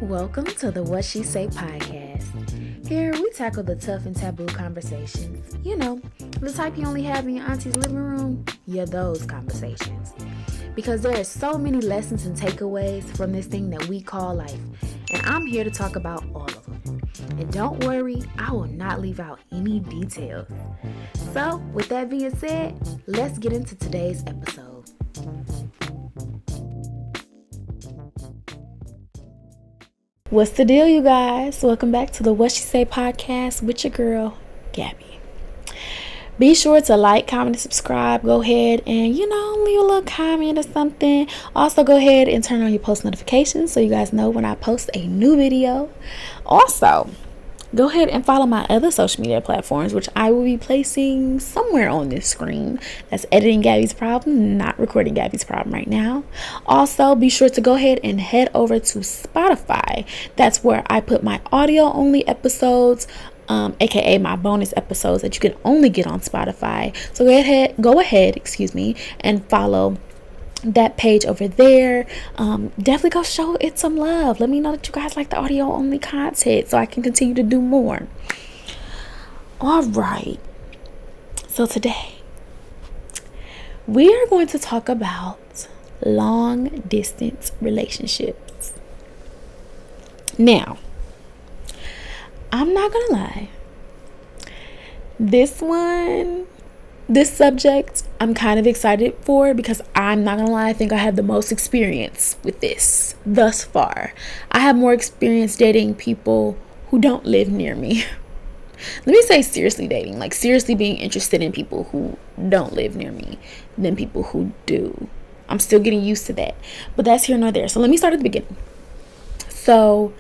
Welcome to the What She Say podcast. Here we tackle the tough and taboo conversations. You know, the type you only have in your auntie's living room. Yeah, those conversations. Because there are so many lessons and takeaways from this thing that we call life. And I'm here to talk about all of them. And don't worry, I will not leave out any details. So, with that being said, let's get into today's episode. What's the deal, you guys? Welcome back to the What She Say podcast with your girl, Gabby. Be sure to like, comment, and subscribe. Go ahead and, leave a little comment or something. Also, go ahead and turn on your post notifications so you guys know when I post a new video. Also, go ahead and follow my other social media platforms, which I will be placing somewhere on this screen. That's Editing Gabby's Problem, not Recording Gabby's Problem right now. Also, be sure to go ahead and head over to Spotify. That's where I put my audio-only episodes, aka my bonus episodes that you can only get on Spotify. So go ahead, and follow that page over there. Definitely go show it some love. Let me know that you guys like the audio only content so I can continue to do more. All right, so today we are going to talk about long distance relationships. Now, I'm not gonna lie, this subject I'm kind of excited for because I'm not gonna lie, I think I have the most experience with this thus far. I have more experience dating people who don't live near me. Let me say seriously dating, like seriously being interested in people who don't live near me than people who do. I'm still getting used to that, but that's here nor there. So let me start at the beginning. So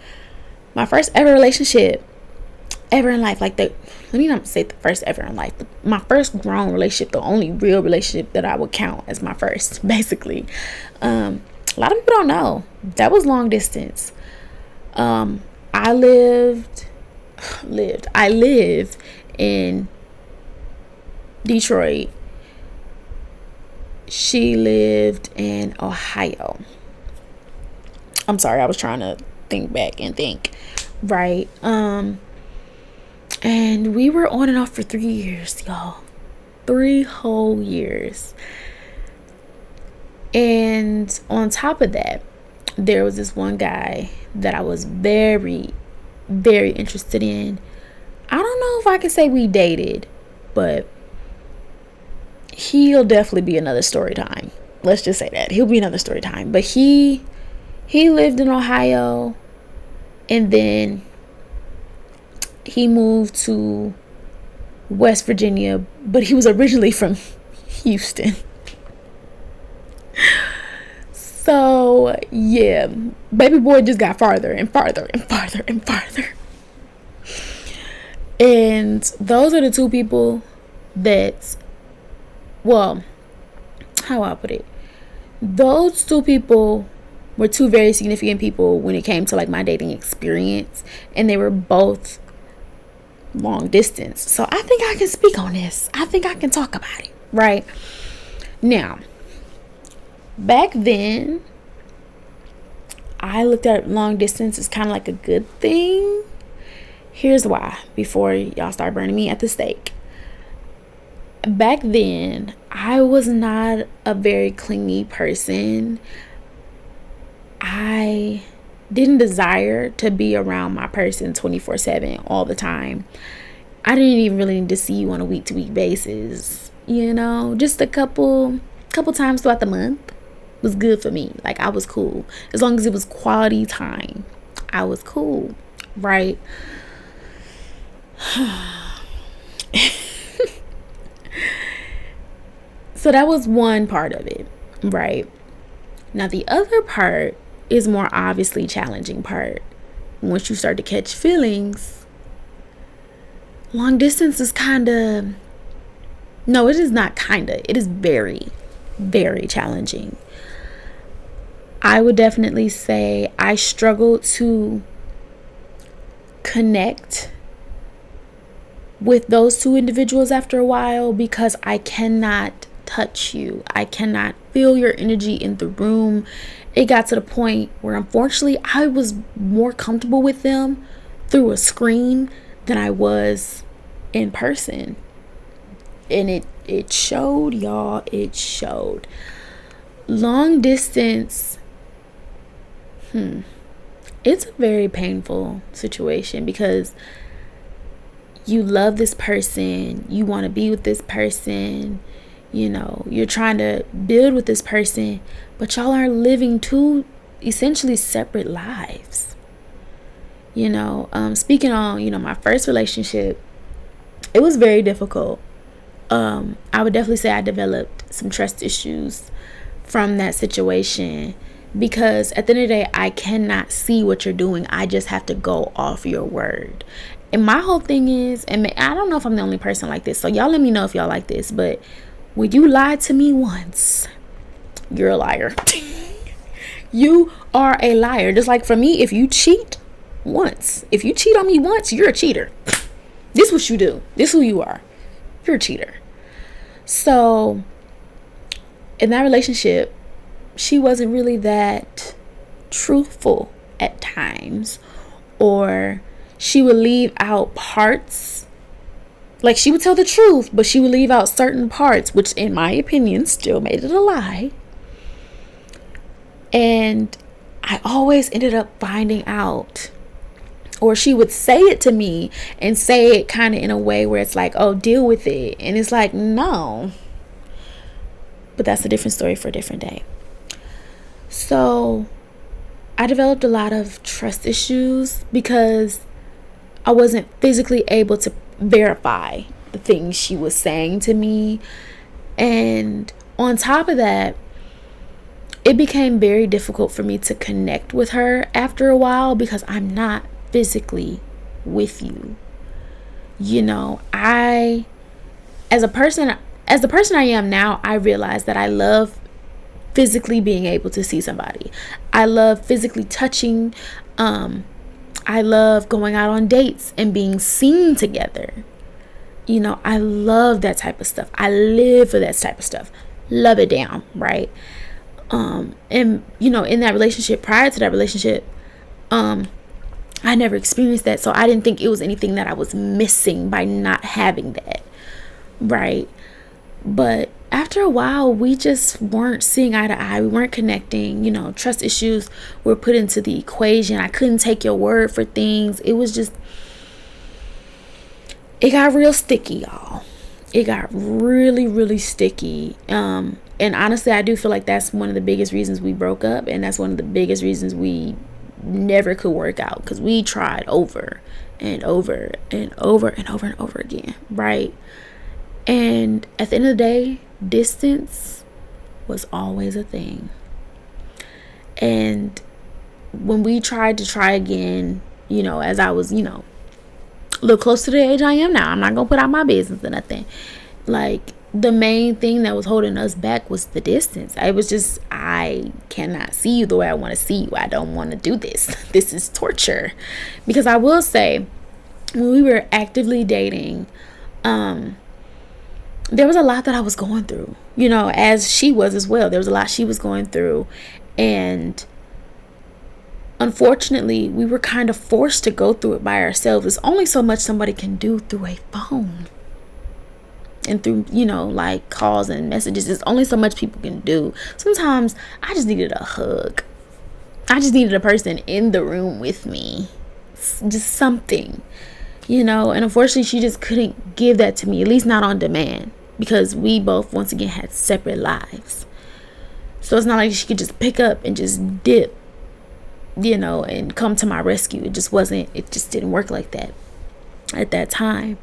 my first ever relationship ever in life, let me not say the first ever in life, my first grown relationship, the only real relationship that I would count as my first, basically. A lot of people don't know that was long distance. I live in Detroit. She lived in Ohio. I'm sorry, I was trying to think back and think, right? And we were on and off for 3 years, y'all. 3 whole years. And on top of that, there was this one guy that I was very, very interested in. I don't know if I can say we dated, but he'll definitely be another story time. Let's just say that. He'll be another story time. But he lived in Ohio, and then he moved to West Virginia, but he was originally from Houston. So, yeah, baby boy just got farther and farther and farther and farther. And those are the two people that, well, how I put it, those two people were two very significant people when it came to like my dating experience, and they were both long distance. So I think I can speak on this. I think I can talk about it, right? Now, back then, I looked at long distance as kind of like a good thing. Here's why, before y'all start burning me at the stake. Back then, I was not a very clingy person. I didn't desire to be around my person 24/7 all the time. I didn't even really need to see you on a week-to-week basis. Just a couple times throughout the month was good for me. Like, I was cool. As long as it was quality time, I was cool, right? So that was one part of it, right? Now, the other part is more obviously challenging part. Once you start to catch feelings, long distance is it is very, very challenging. I would definitely say I struggled to connect with those two individuals after a while because I cannot touch you. I cannot feel your energy in the room. it got to the point where unfortunately I was more comfortable with them through a screen than I was in person. And it showed, y'all. It showed. Long distance, it's a very painful situation because you love this person, you want to be with this person, you're trying to build with this person, but y'all are living two essentially separate lives. Speaking on, my first relationship, it was very difficult. I would definitely say I developed some trust issues from that situation because at the end of the day, I cannot see what you're doing. I just have to go off your word. And my whole thing is, and I don't know if I'm the only person like this, so y'all let me know if y'all like this, but when you lie to me once, you're a liar. You are a liar. Just like for me, if you cheat once, if you cheat on me once, you're a cheater. This is what you do. This is who you are. You're a cheater. So in that relationship, she wasn't really that truthful at times, or she would leave out parts. Like, she would tell the truth, but she would leave out certain parts, which in my opinion still made it a lie. And I always ended up finding out, or she would say it to me and say it kind of in a way where it's like, oh, deal with it. And it's like, no. But that's a different story for a different day. So I developed a lot of trust issues because I wasn't physically able to verify the things she was saying to me. And on top of that, it became very difficult for me to connect with her after a while because I'm not physically with you. I, as the person I am now, I realize that I love physically being able to see somebody. I love physically touching. I love going out on dates and being seen together. I love that type of stuff. I live for that type of stuff. Love it down, right? And in that relationship, prior to that relationship, I never experienced that, so I didn't think it was anything that I was missing by not having that, right? But after a while, we just weren't seeing eye to eye. We weren't connecting. Trust issues were put into the equation. I couldn't take your word for things. It was just, it got real sticky, y'all. It got really, really sticky. And honestly, I do feel like that's one of the biggest reasons we broke up, and that's one of the biggest reasons we never could work out, because we tried over and over and over and over and over again, right? And at the end of the day, distance was always a thing. And when we tried to try again, as I was, a little close to the age I am now, I'm not gonna put out my business or nothing. Like, the main thing that was holding us back was the distance. I was just, I cannot see you the way I want to see you. I don't want to do this. This is torture. Because I will say, when we were actively dating, there was a lot that I was going through, as she was as well. There was a lot she was going through. And unfortunately, we were kind of forced to go through it by ourselves. There's only so much somebody can do through a phone. And through, like calls and messages, there's only so much people can do. Sometimes I just needed a hug. I just needed a person in the room with me. Just something, and unfortunately she just couldn't give that to me, at least not on demand, because we both, once again, had separate lives. So it's not like she could just pick up and just dip, and come to my rescue. It just didn't work like that at that time.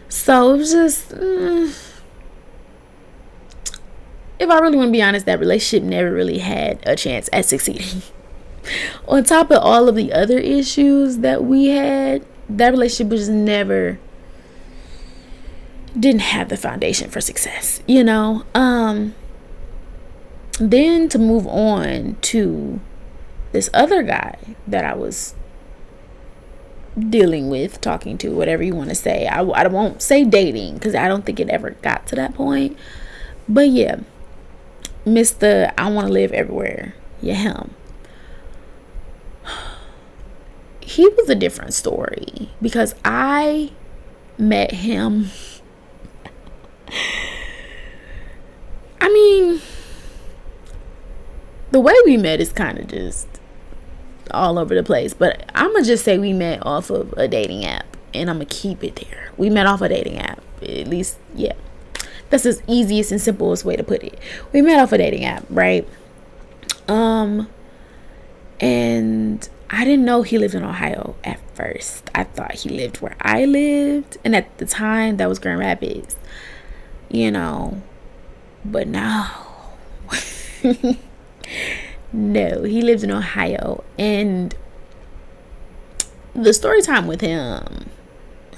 So it was just, if I really want to be honest, that relationship never really had a chance at succeeding. On top of all of the other issues that we had, that relationship was didn't have the foundation for success, Then to move on to this other guy that I was dealing with, talking to, whatever you want to say. I won't say dating, because I don't think it ever got to that point. But yeah, Mr. I want to live everywhere Yeah, him. He was a different story because I met him. I mean, the way we met is kind of just all over the place, but I'm gonna just say we met off of a dating app, and I'm gonna keep it there. We met off a dating app, at least. Yeah, that's the easiest and simplest way to put it. We met off a dating app, right? And I didn't know he lived in Ohio at first. I thought he lived where I lived, and at the time that was Grand Rapids, but no. No, he lives in Ohio. And the story time with him,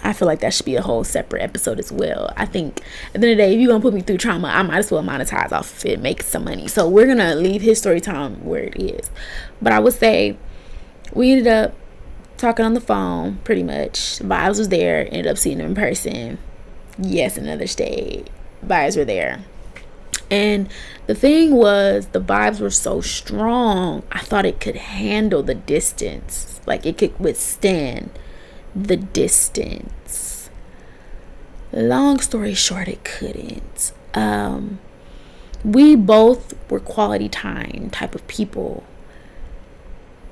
I feel like that should be a whole separate episode as well. I think at the end of the day, if you're gonna put me through trauma, I might as well monetize off of it, make some money. So we're gonna leave his story time where it is. But I would say we ended up talking on the phone pretty much. Vibes was there, ended up seeing him in person. Yes, another state. Vibes were there. And the thing was, the vibes were so strong, I thought it could handle the distance. Like, it could withstand the distance. Long story short, it couldn't. We both were quality time type of people.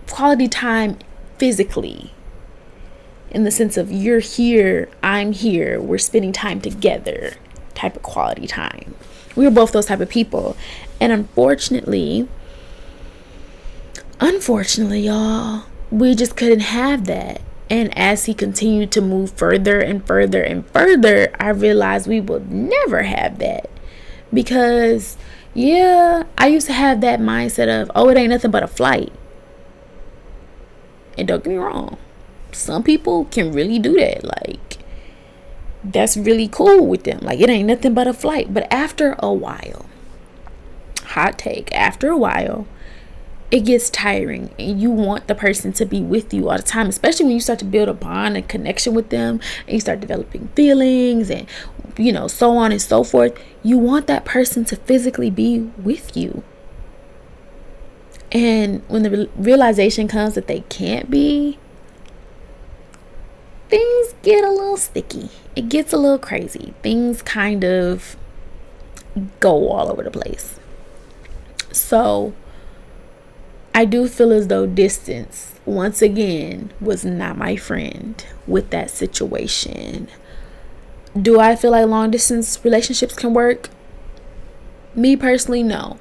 Quality time physically. In the sense of, you're here, I'm here, we're spending time together type of quality time. We were both those type of people. And unfortunately, y'all, we just couldn't have that. And as he continued to move further and further and further, I realized we will never have that. Because, yeah, I used to have that mindset of, oh, it ain't nothing but a flight. And don't get me wrong, some people can really do that. Like, that's really cool with them. Like, it ain't nothing but a flight. But after a while, hot take, after a while, it gets tiring, and you want the person to be with you all the time, especially when you start to build a bond and connection with them, and you start developing feelings and, so on and so forth. You want that person to physically be with you. And when the realization comes that they can't be, things get a little sticky. It gets a little crazy. Things kind of go all over the place. So I do feel as though distance, once again, was not my friend with that situation. Do I feel like long distance relationships can work? Me personally, no.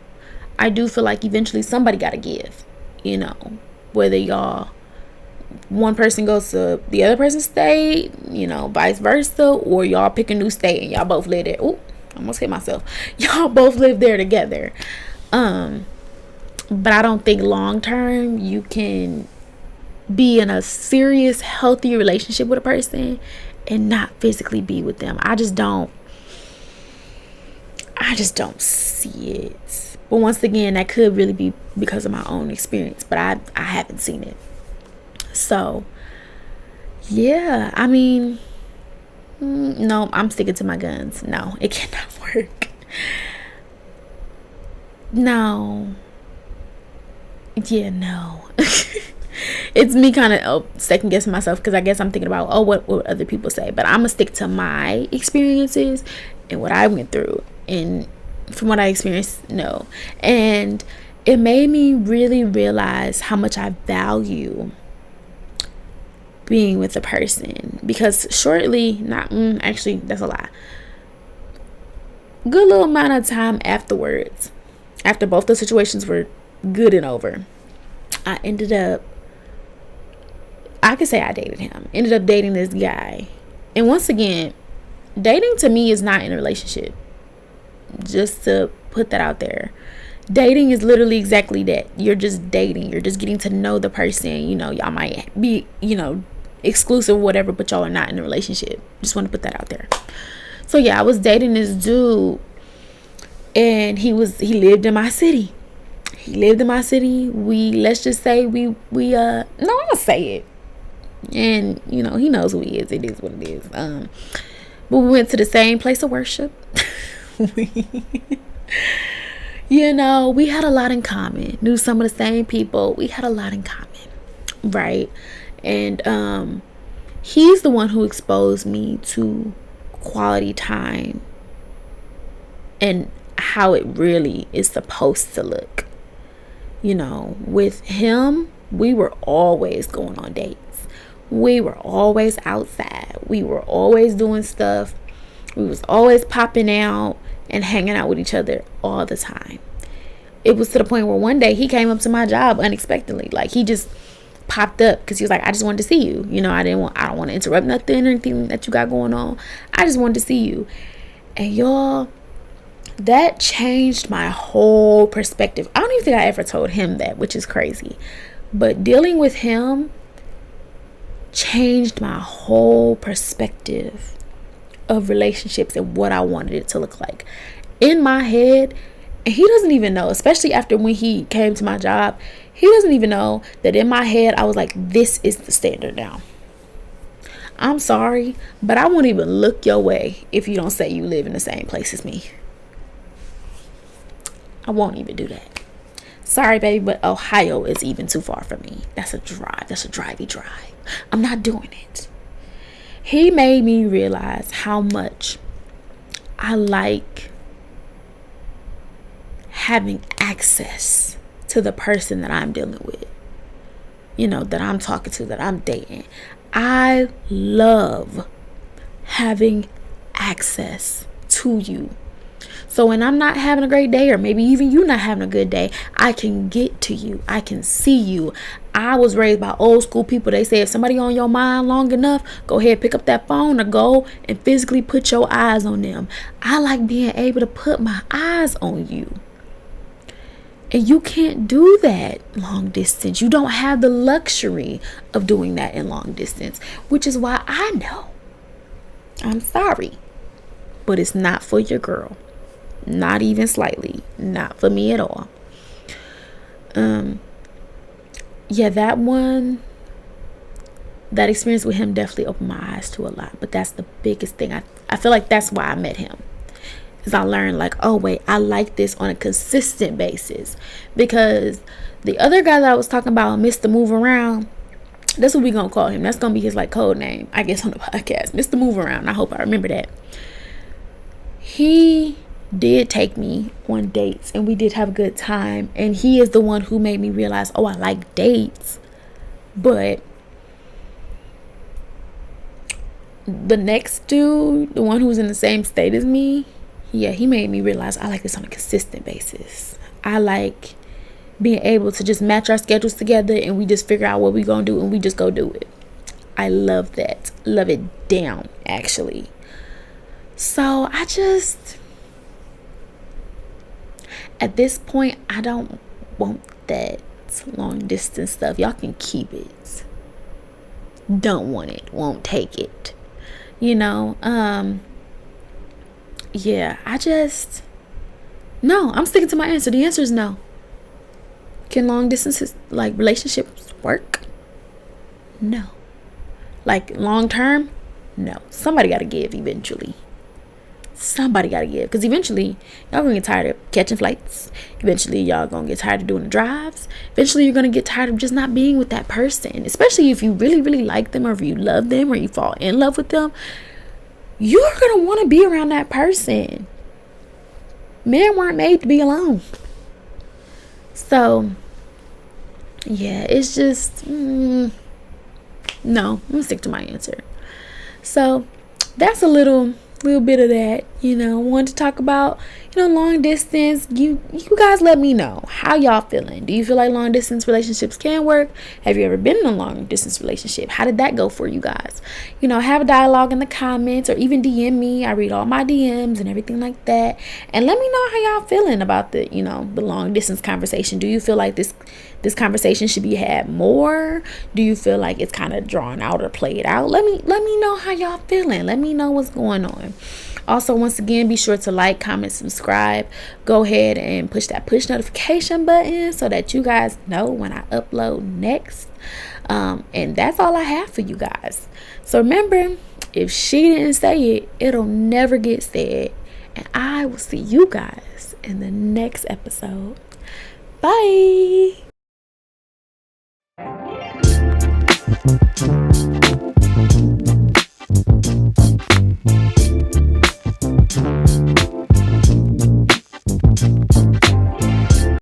I do feel like eventually somebody got to give, whether y'all, one person goes to the other person's state, vice versa, or y'all pick a new state and y'all both live there. Ooh, I almost hit myself. Y'all both live there together. But I don't think long term you can be in a serious, healthy relationship with a person and not physically be with them. I just don't see it. But once again, that could really be because of my own experience, but I haven't seen it. So, yeah, I mean, no, I'm sticking to my guns. No, it cannot work. No. Yeah, no. It's me kind of second guessing myself, because I guess I'm thinking about, what would other people say? But I'm going to stick to my experiences and what I went through. And from what I experienced, no. And it made me really realize how much I value being with a person, because actually that's a lie, good little amount of time afterwards, after both the situations were good and over, I ended up dating this guy. And once again, dating to me is not in a relationship, just to put that out there. Dating is literally exactly that. You're just dating. You're just getting to know the person. Y'all might be, exclusive or whatever, but y'all are not in a relationship. Just want to put that out there. So yeah, I was dating this dude, and he lived in my city. Let's just say no, I'm gonna say it. And he knows who he is. It is what it is. But we went to the same place of worship. We had a lot in common. Knew some of the same people. We had a lot in common, right? And he's the one who exposed me to quality time and how it really is supposed to look. With him, we were always going on dates. We were always outside. We were always doing stuff. We was always popping out and hanging out with each other all the time. It was to the point where one day he came up to my job unexpectedly. Like, he just popped up because he was like, I just wanted to see you. I don't want to interrupt nothing or anything that you got going on. I just wanted to see you. And y'all, that changed my whole perspective. I don't even think I ever told him that, which is crazy. But dealing with him changed my whole perspective of relationships and what I wanted it to look like. In my head, and he doesn't even know, especially after when he came to my job, he doesn't even know that in my head I was like, this is the standard now. I'm sorry, but I won't even look your way if you don't say you live in the same place as me. I won't even do that. Sorry, baby, but Ohio is even too far for me. That's a drive. That's a drivey drive. I'm not doing it. He made me realize how much I like having access to the person that I'm dealing with, that I'm talking to, that I'm dating. I love having access to you. So when I'm not having a great day, or maybe even you not having a good day, I can get to you. I can see you. I was raised by old school people. They say if somebody on your mind long enough, go ahead, pick up that phone or go and physically put your eyes on them. I like being able to put my eyes on you. And you can't do that long distance. You don't have the luxury of doing that in long distance, which is why I know. I'm sorry, but it's not for your girl. Not even slightly. Not for me at all. That experience with him definitely opened my eyes to a lot. But that's the biggest thing. I feel like that's why I met him. Is I learned like, oh wait, I like this on a consistent basis. Because the other guy that I was talking about, Mr. Move Around, that's what we gonna call him. That's gonna be his like code name, I guess, on the podcast. Mr. Move Around. I hope I remember that. He did take me on dates and we did have a good time, and he is the one who made me realize, oh, I like dates. But the next dude, the one who was in the same state as me, he made me realize I like this on a consistent basis. I like being able to just match our schedules together and we just figure out what we gonna do and we just go do it. I love that. Love it down, actually. So at this point, I don't want that long distance stuff. Y'all can keep it. Don't want it. Won't take it. No, I'm sticking to my answer. The answer is no. Can long distance like relationships work? No. Like long term? No. Somebody got to give eventually. Somebody got to give, because eventually y'all gonna get tired of catching flights. Eventually y'all gonna get tired of doing the drives. Eventually you're gonna get tired of just not being with that person, especially if you really, really like them, or if you love them, or you fall in love with them. You're gonna want to be around that person. Men weren't made to be alone. So yeah, it's just no, I'm gonna stick to my answer. So that's a little bit of that. I wanted to talk about long distance. You guys let me know how y'all feeling. Do you feel like long distance relationships can work? Have you ever been in a long distance relationship? How did that go for you guys? Have a dialogue in the comments, or even DM me. I read all my DMs and everything like that, and let me know how y'all feeling about the the long distance conversation. Do you feel like this conversation should be had more? Do you feel like it's kind of drawn out or played out? Let me know how y'all feeling. Let me know what's going on. Also, once again, be sure to like, comment, subscribe. Go ahead and push that push notification button so that you guys know when I upload next. And that's all I have for you guys. So remember, if she didn't say it, it'll never get said. And I will see you guys in the next episode. Bye.